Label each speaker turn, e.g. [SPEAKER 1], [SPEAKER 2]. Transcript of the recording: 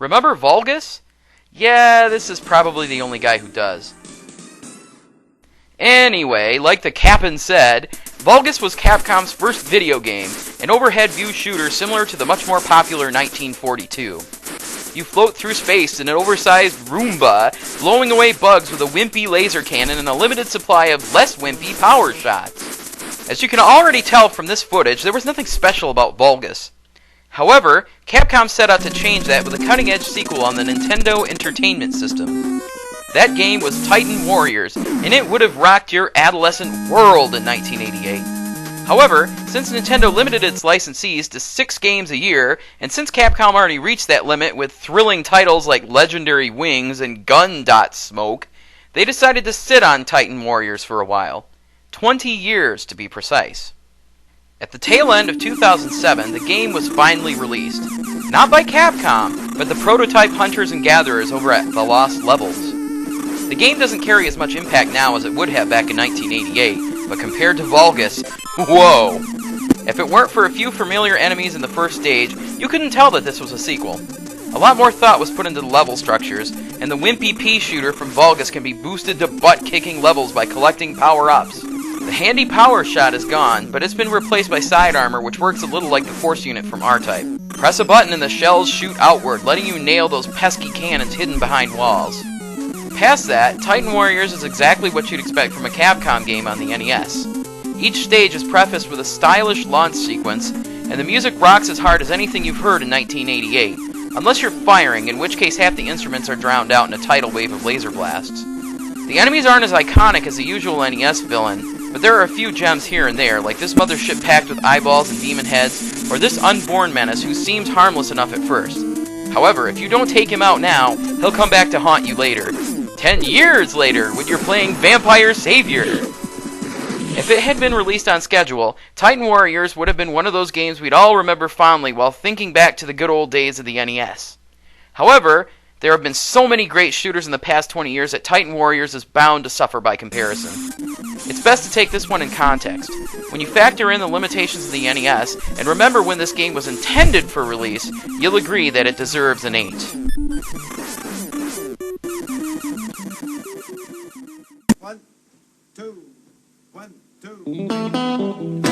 [SPEAKER 1] Remember Vulgus? Yeah, this is probably the only guy who does. Anyway, like the Cap'n said, Vulgus was Capcom's first video game, an overhead view shooter similar to the much more popular 1942. You float through space in an oversized Roomba, blowing away bugs with a wimpy laser cannon and a limited supply of less wimpy power shots. As you can already tell from this footage, there was nothing special about Vulgus. However, Capcom set out to change that with a cutting-edge sequel on the Nintendo Entertainment System. That game was Titan Warriors, and it would have rocked your adolescent world in 1988. However, since Nintendo limited its licensees to 6 games a year, and since Capcom already reached that limit with thrilling titles like Legendary Wings and Gun.Smoke, they decided to sit on Titan Warriors for a while. 20 years, to be precise. At the tail end of 2007, the game was finally released. Not by Capcom, but the prototype hunters and gatherers over at The Lost Levels. The game doesn't carry as much impact now as it would have back in 1988, but compared to Vulgus, whoa! If it weren't for a few familiar enemies in the first stage, you couldn't tell that this was a sequel. A lot more thought was put into the level structures, and the wimpy pea shooter from Vulgus can be boosted to butt-kicking levels by collecting power-ups. The handy power shot is gone, but it's been replaced by side armor, which works a little like the force unit from R-Type. Press a button and the shells shoot outward, letting you nail those pesky cannons hidden behind walls. Past that, Titan Warriors is exactly what you'd expect from a Capcom game on the NES. Each stage is prefaced with a stylish launch sequence, and the music rocks as hard as anything you've heard in 1988, unless you're firing, in which case half the instruments are drowned out in a tidal wave of laser blasts. The enemies aren't as iconic as the usual NES villain, but there are a few gems here and there, like this mothership packed with eyeballs and demon heads, or this unborn menace who seems harmless enough at first. However, if you don't take him out now, he'll come back to haunt you later. 10 years later, when you're playing Vampire Savior! If it had been released on schedule, Titan Warriors would have been one of those games we'd all remember fondly while thinking back to the good old days of the NES. However, there have been so many great shooters in the past 20 years that Titan Warriors is bound to suffer by comparison. It's best to take this one in context. When you factor in the limitations of the NES, and remember when this game was intended for release, you'll agree that it deserves an 8.
[SPEAKER 2] 1, 2, 1, 2.